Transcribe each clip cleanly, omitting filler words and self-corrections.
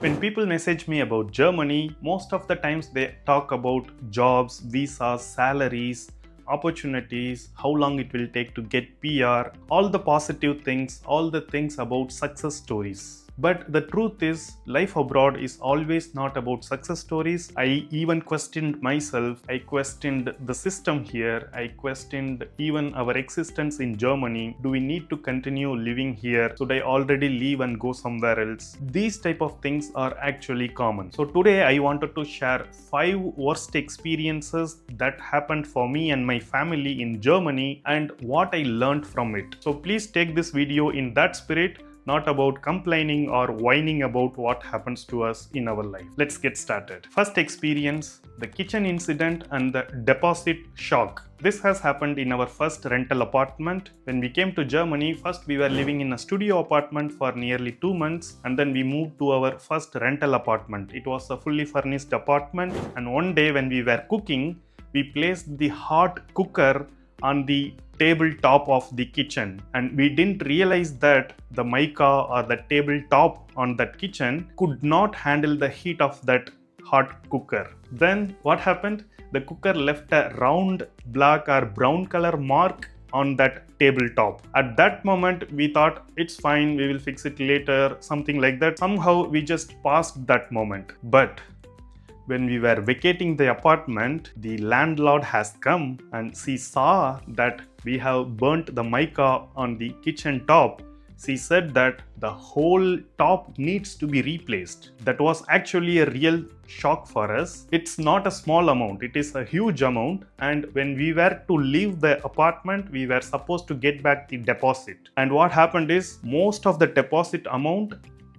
When people message me about Germany, most of the times they talk about jobs, visas, salaries, opportunities, how long it will take to get PR, all the positive things, all the things about success stories. But the truth is, life abroad is always not about success stories. I even questioned myself, I questioned the system here, I questioned even our existence in Germany. Do we need to continue living here? Should I already leave and go somewhere else? These type of things are actually common. So today I wanted to share 5 worst experiences that happened for me and my family in Germany and what I learned from it. So please take this video in that spirit, not about complaining or whining about what happens to us in our life. Let's get started. First experience, the kitchen incident and the deposit shock. This has happened in our first rental apartment. When we came to Germany, first we were living in a studio apartment for nearly 2 months and then we moved to our first rental apartment. It was a fully furnished apartment, and one day when we were cooking, we placed the hot cooker on the tabletop of the kitchen, and we didn't realize that the mica or the tabletop on that kitchen could not handle the heat of that hot cooker. Then what happened? The cooker left a round black or brown color mark on that tabletop. At that moment we thought it's fine, we will fix it later, something like that. Somehow we just passed that moment. But when we were vacating the apartment, the landlord has come and she saw that we have burnt the mica on the kitchen top. She said that the whole top needs to be replaced. That was actually a real shock for us. It's not a small amount, it is a huge amount, and when we were to leave the apartment, we were supposed to get back the deposit. And what happened is, most of the deposit amount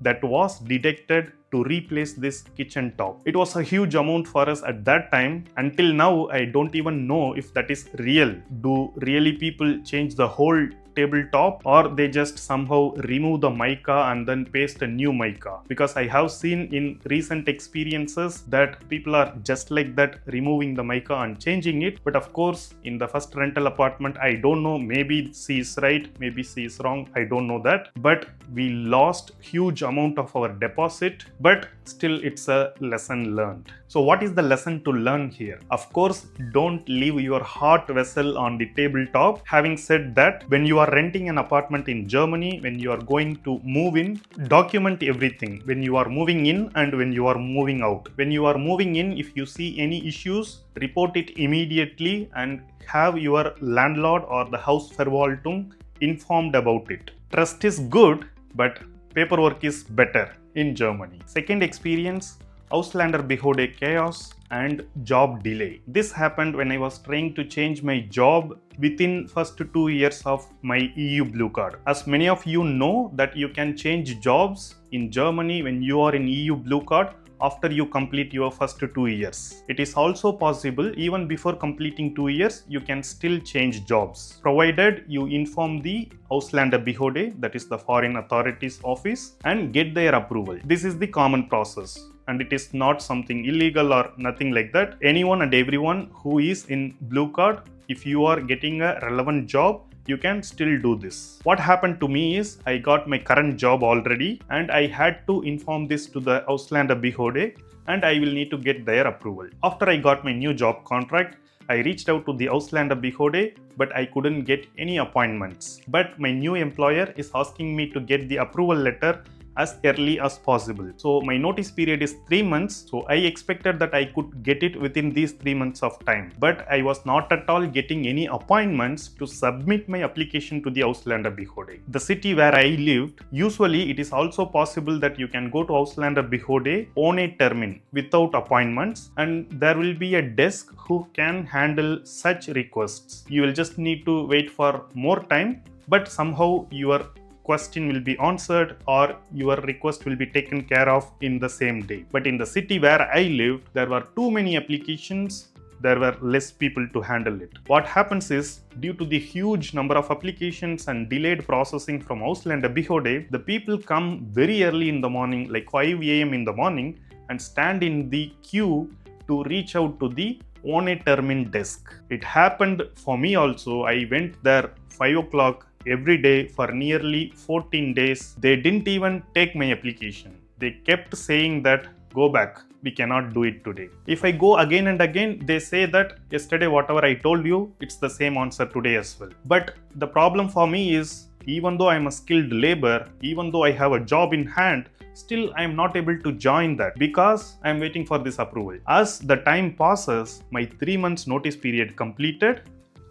that was deducted to replace this kitchen top. It was a huge amount for us at that time. Until now, I don't even know if that is real. Do really people change the whole tabletop, or they just somehow remove the mica and then paste a new mica? Because I have seen in recent experiences that people are just like that, removing the mica and changing it. But of course, in the first rental apartment, I don't know, maybe she is right, maybe she is wrong, I don't know that. But we lost huge amount of our deposit, but still it's a lesson learned. So what is the lesson to learn here? Of course, don't leave your hot vessel on the tabletop. Having said that, when you are renting an apartment in Germany, when you are going to move in, document everything. When you are moving in and when you are moving out. When you are moving in, if you see any issues, report it immediately and have your landlord or the Hausverwaltung informed about it. Trust is good, but paperwork is better in Germany. Second experience, Ausländerbehörde chaos and job delay. This happened when I was trying to change my job within first 2 years of my EU blue card. As many of you know that you can change jobs in Germany when you are in EU blue card after you complete your first 2 years. It is also possible even before completing 2 years, you can still change jobs, provided you inform the Ausländerbehörde, that is the foreign authorities office, and get their approval. This is the common process, and it is not something illegal or nothing like that. Anyone and everyone who is in blue card, if you are getting a relevant job, you can still do this. What happened to me is, I got my current job already and I had to inform this to the Ausländerbehörde and I will need to get their approval. After I got my new job contract, I reached out to the Ausländerbehörde, but I couldn't get any appointments. But my new employer is asking me to get the approval letter as early as possible. So my notice period is 3 months. So I expected that I could get it within these 3 months of time. But I was not at all getting any appointments to submit my application to the Ausländerbehörde. The city where I lived, usually it is also possible that you can go to Ausländerbehörde ohne Termin without appointments, and there will be a desk who can handle such requests. You will just need to wait for more time, but somehow your question will be answered or your request will be taken care of in the same day. But in the city where I lived, there were too many applications, there were less people to handle it. What happens is, due to the huge number of applications and delayed processing from Ausländerbehörde, the people come very early in the morning, like 5 a.m. in the morning, and stand in the queue to reach out to the ohne Termin desk. It happened for me also. I went there 5 o'clock every day for nearly 14 days. They didn't even take my application. They kept saying that go back, we cannot do it today. If I go again and again, they say that yesterday whatever I told you, it's the same answer today as well. But the problem for me is, even though I'm a skilled labor, even though I have a job in hand, still I am not able to join that because I am waiting for this approval. As the time passes, my 3 months notice period completed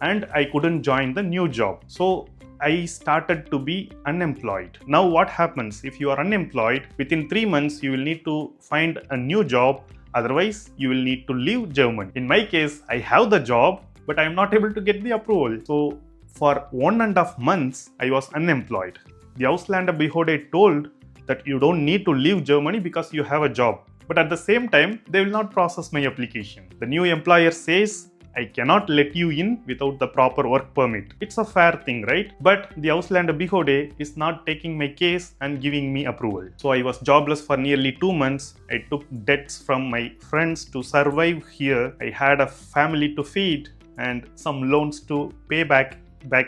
and I couldn't join the new job. So I started to be unemployed. Now what happens if you are unemployed? Within 3 months you will need to find a new job, otherwise you will need to leave Germany. In my case, I have the job but I am not able to get the approval. So for 1.5 months I was unemployed. The Ausländer Behörde told that you don't need to leave Germany because you have a job. But at the same time, they will not process my application. The new employer says, I cannot let you in without the proper work permit. It's a fair thing, right? But the Ausländer Behörde is not taking my case and giving me approval. So I was jobless for nearly 2 months. I took debts from my friends to survive here. I had a family to feed and some loans to pay back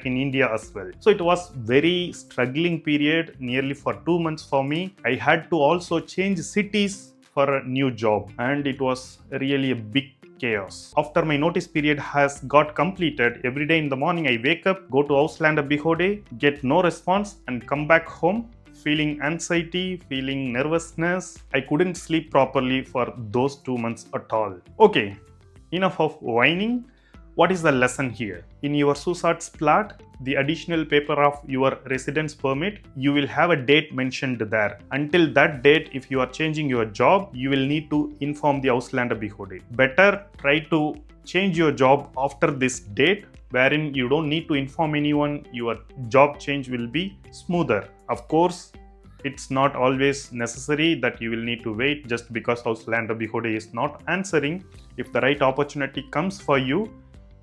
in India as well. So it was very struggling period, nearly for 2 months for me. I had to also change cities for a new job and it was really a big chaos. After my notice period has got completed, every day in the morning I wake up, go to Ausländer Behörde, get no response and come back home feeling anxiety, feeling nervousness. I couldn't sleep properly for those 2 months at all. Okay, enough of whining. What is the lesson here? In your Zusatzblatt, the additional paper of your residence permit, you will have a date mentioned there. Until that date, if you are changing your job, you will need to inform the Ausländer Behörde. Better try to change your job after this date, wherein you don't need to inform anyone, your job change will be smoother. Of course, it's not always necessary that you will need to wait just because Ausländer Behörde is not answering. If the right opportunity comes for you,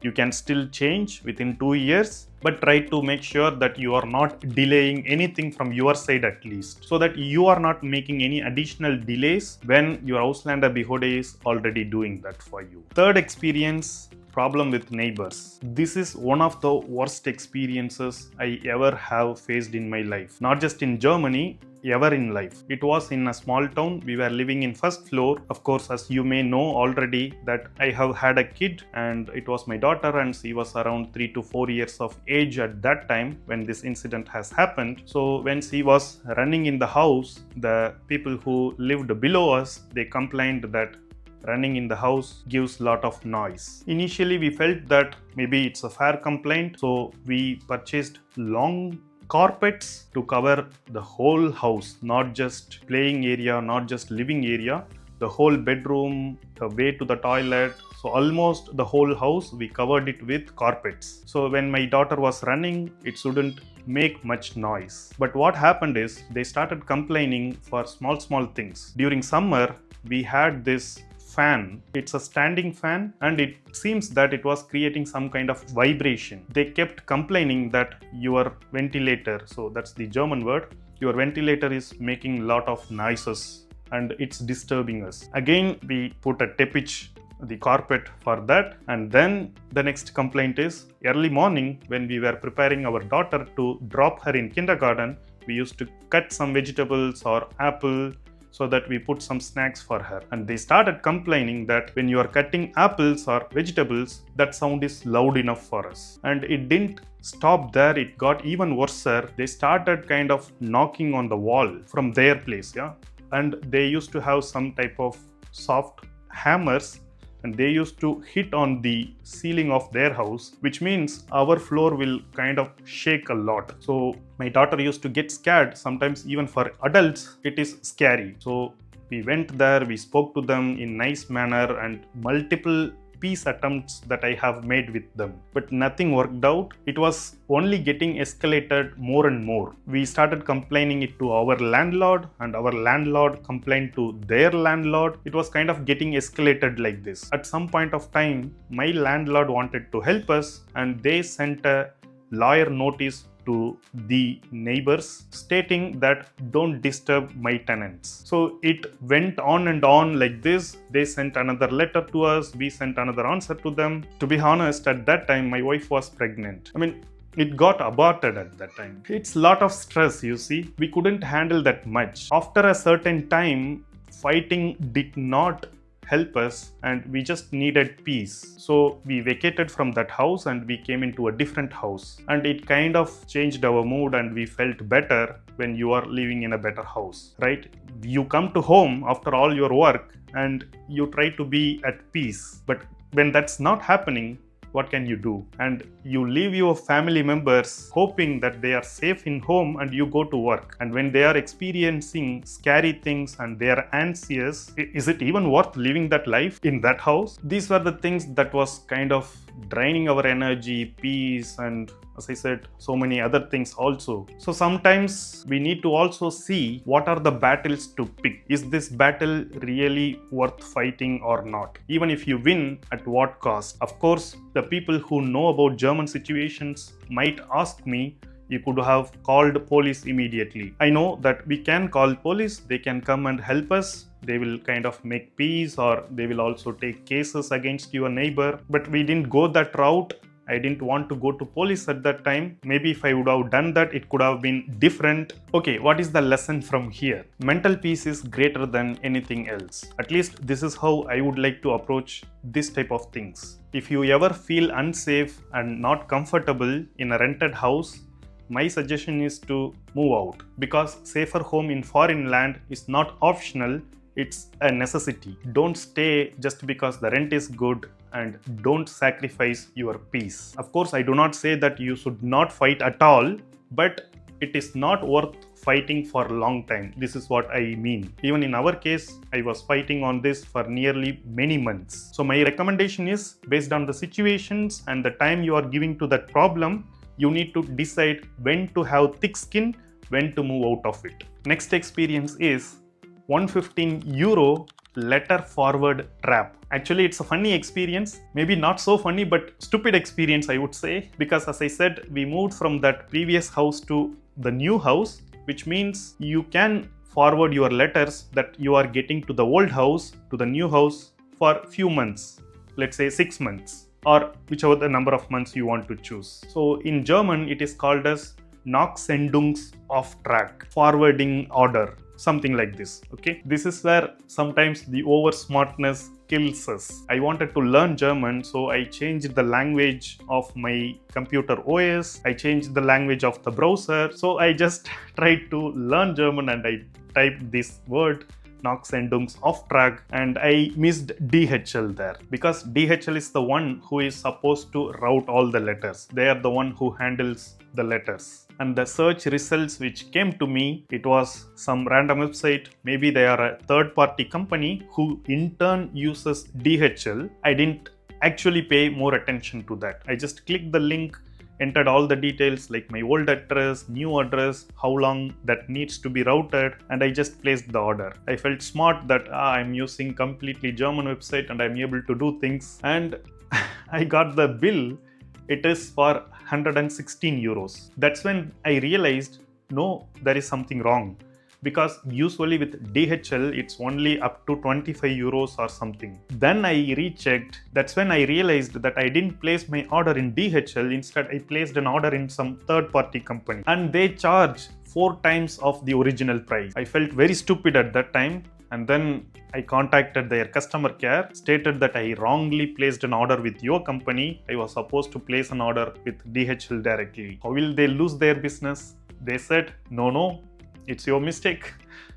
you can still change within 2 years, but try to make sure that you are not delaying anything from your side at least, so that you are not making any additional delays when your Ausländer Behörde is already doing that for you. Third experience, problem with neighbors. This is one of the worst experiences I ever have faced in my life. Not just in Germany, ever in life. It was in a small town. We were living in first floor. Of course, as you may know already that I have had a kid and it was my daughter and she was around 3 to 4 years of age at that time when this incident has happened. So when she was running in the house, the people who lived below us, they complained that running in the house gives lot of noise. Initially, we felt that maybe it's a fair complaint. So we purchased long carpets to cover the whole house, not just playing area, not just living area, the whole bedroom, the way to the toilet. So almost the whole house, we covered it with carpets. So when my daughter was running, it shouldn't make much noise. But what happened is they started complaining for small things. During summer, we had this fan. It's a standing fan and it seems that it was creating some kind of vibration. They kept complaining that your ventilator, so that's the German word, your ventilator is making lot of noises and it's disturbing us. Again, we put a teppich, the carpet for that, and then the next complaint is early morning when we were preparing our daughter to drop her in kindergarten, we used to cut some vegetables or apple so that we put some snacks for her. And they started complaining that when you are cutting apples or vegetables, that sound is loud enough for us. And it didn't stop there, it got even worse. They started kind of knocking on the wall from their place, and they used to have some type of soft hammers and they used to hit on the ceiling of their house, which means our floor will kind of shake a lot. So my daughter used to get scared. Sometimes even for adults, it is scary. So we went there, we spoke to them in nice manner and multiple peace attempts that I have made with them. But nothing worked out. It was only getting escalated more and more. We started complaining it to our landlord and our landlord complained to their landlord. It was kind of getting escalated like this. At some point of time, my landlord wanted to help us and they sent a lawyer notice to the neighbors stating that don't disturb my tenants. So it went on and on like this. They sent another letter to us, we sent another answer to them. To be honest, at that time my wife was pregnant. it got aborted at that time. It's a lot of stress, you see. We couldn't handle that much. After a certain time, fighting did not help us and we just needed peace. So we vacated from that house and we came into a different house. And it kind of changed our mood and we felt better when you are living in a better house, right? You come to home after all your work and you try to be at peace. But when that's not happening, what can you do? And you leave your family members hoping that they are safe in home and you go to work. And when they are experiencing scary things and they are anxious, is it even worth living that life in that house? These were the things that was kind of draining our energy, peace, and as I said, so many other things also. So sometimes we need to also see what are the battles to pick. Is this battle really worth fighting or not? Even if you win, at what cost? Of course, the people who know about German situations might ask me, you could have called police immediately. I know that we can call police, they can come and help us. They will kind of make peace or they will also take cases against your neighbor. But we didn't go that route. I didn't want to go to police at that time. Maybe if I would have done that, it could have been different. Okay, what is the lesson from here? Mental peace is greater than anything else. At least this is how I would like to approach this type of things. If you ever feel unsafe and not comfortable in a rented house, my suggestion is to move out, because safer home in foreign land is not optional, it's a necessity. Don't stay just because the rent is good, and don't sacrifice your peace. Of course, I do not say that you should not fight at all, but it is not worth fighting for a long time. This is what I mean. Even in our case, I was fighting on this for nearly many months. So my recommendation is, based on the situations and the time you are giving to that problem, you need to decide when to have thick skin, when to move out of it. Next experience is €115 letter forward trap. Actually, it's a funny experience. Maybe not so funny, but stupid experience, I would say. Because as I said, we moved from that previous house to the new house, which means you can forward your letters that you are getting to the old house to the new house for few months. Let's say 6 months, or whichever the number of months you want to choose. So in German, it is called as Nachsendungsauftrag, forwarding order, something like this. Okay, this is where sometimes the over smartness kills us. I wanted to learn German, so I changed the language of my computer OS, I changed the language of the browser. So I just tried to learn German and I typed this word Nachsendungsauftrag, and I missed DHL there, because DHL is the one who is supposed to route all the letters. They are the one who handles the letters. And the search results which came to me, it was some random website. Maybe they are a third-party company who in turn uses DHL. I didn't actually pay more attention to that. I just clicked the link, entered all the details like my old address, new address, how long that needs to be routed, and I just placed the order. I felt smart that I'm using completely German website and I'm able to do things, and I got the bill. It is for €116. That's when I realized, no, there is something wrong. Because usually with DHL, it's only up to €25 or something. Then I rechecked. That's when I realized that I didn't place my order in DHL. Instead, I placed an order in some third-party company. And they charge 4 times of the original price. I felt very stupid at that time. And then I contacted their customer care, stated that I wrongly placed an order with your company. I was supposed to place an order with DHL directly. How will they lose their business? They said, no, it's your mistake.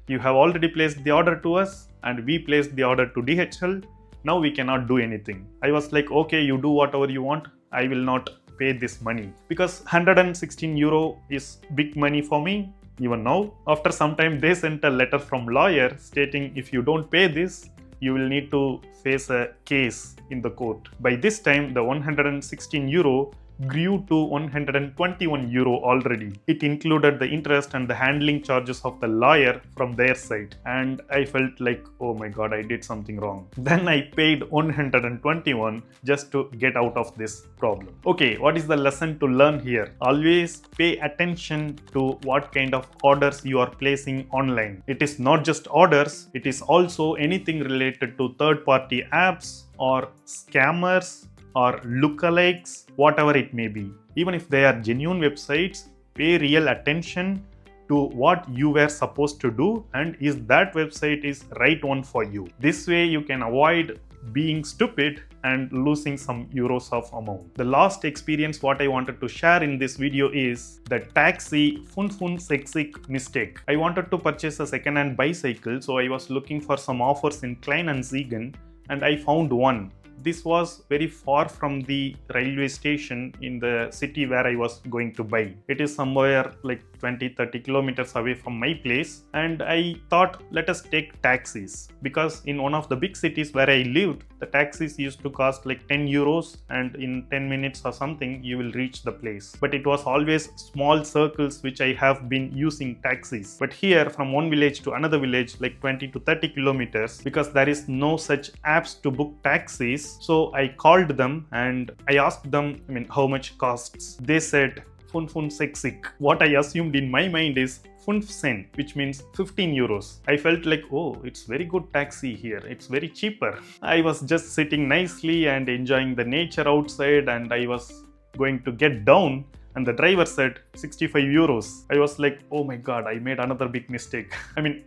You have already placed the order to us and we placed the order to DHL. Now we cannot do anything. I was like, okay, you do whatever you want. I will not pay this money, because €116 is big money for me. Even now, after some time, they sent a letter from lawyer stating if you don't pay this, you will need to face a case in the court. By this time, the €116 grew to €121 already. It included the interest and the handling charges of the lawyer from their side. And I felt like, oh my god, I did something wrong. Then I paid €121 just to get out of this problem. Okay, what is the lesson to learn here? Always pay attention to what kind of orders you are placing online. It is not just orders, it is also anything related to third-party apps or scammers or lookalikes, whatever it may be. Even if they are genuine websites, pay real attention to what you were supposed to do and is that website is right one for you. This way you can avoid being stupid and losing some euros of amount. The last experience what I wanted to share in this video is the taxi fun seksik mistake. I wanted to purchase a second-hand bicycle, so I was looking for some offers in Klein and Siegen and I found one. This was very far from the railway station in the city where I was going to buy. It is somewhere like 20-30 kilometers away from my place, and I thought let us take taxis because in one of the big cities where I lived, the taxis used to cost like 10 euros and in 10 minutes or something you will reach the place. But it was always small circles which I have been using taxis. But here from one village to another village like 20 to 30 kilometers, because there is no such apps to book taxis, so I called them and I asked them, how much costs? They said fun seksik. What I assumed in my mind is 5 cent, which means 15 euros. I felt like, oh, it's very good taxi here. It's very cheaper. I was just sitting nicely and enjoying the nature outside, and I was going to get down and the driver said 65 euros. I was like, oh my god, I made another big mistake.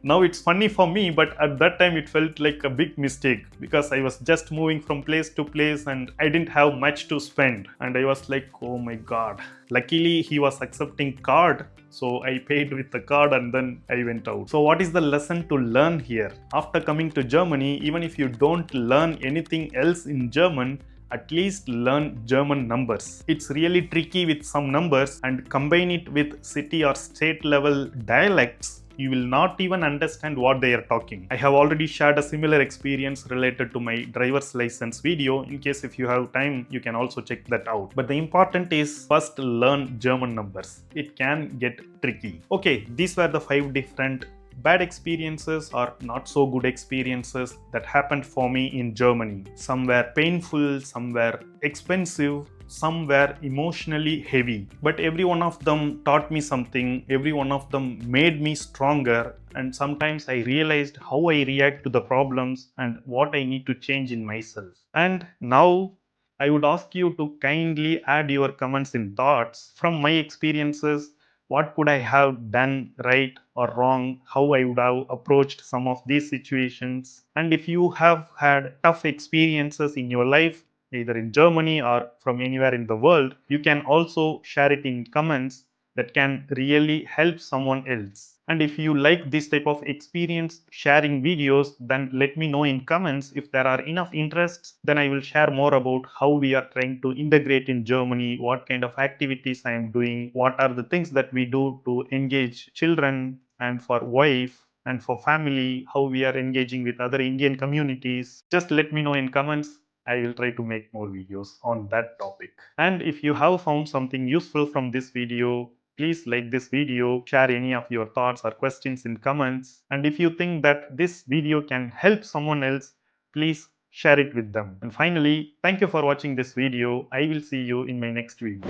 Now it's funny for me, but at that time it felt like a big mistake because I was just moving from place to place and I didn't have much to spend. And I was like, oh my god. Luckily, he was accepting card, so I paid with the card and then I went out. So what is the lesson to learn here? After coming to Germany, even if you don't learn anything else in German, at least learn German numbers. It's really tricky with some numbers, and combine it with city or state level dialects, you will not even understand what they are talking. I have already shared a similar experience related to my driver's license video. In case if you have time, you can also check that out. But the important is first learn German numbers. It can get tricky. Okay, these were the 5 different bad experiences or not so good experiences that happened for me in Germany. Some were painful, some were expensive, some were emotionally heavy. But every one of them taught me something, every one of them made me stronger, and sometimes I realized how I react to the problems and what I need to change in myself. And now I would ask you to kindly add your comments and thoughts from my experiences. What could I have done right or wrong? How I would have approached some of these situations? And if you have had tough experiences in your life, either in Germany or from anywhere in the world, you can also share it in comments that can really help someone else. And if you like this type of experience sharing videos, then let me know in comments. If there are enough interests, then I will share more about how we are trying to integrate in Germany, what kind of activities I am doing, what are the things that we do to engage children and for wife and for family, how we are engaging with other Indian communities. Just let me know in comments. I will try to make more videos on that topic. And if you have found something useful from this video, please like this video, share any of your thoughts or questions in comments. And if you think that this video can help someone else, please share it with them. And finally, thank you for watching this video. I will see you in my next video.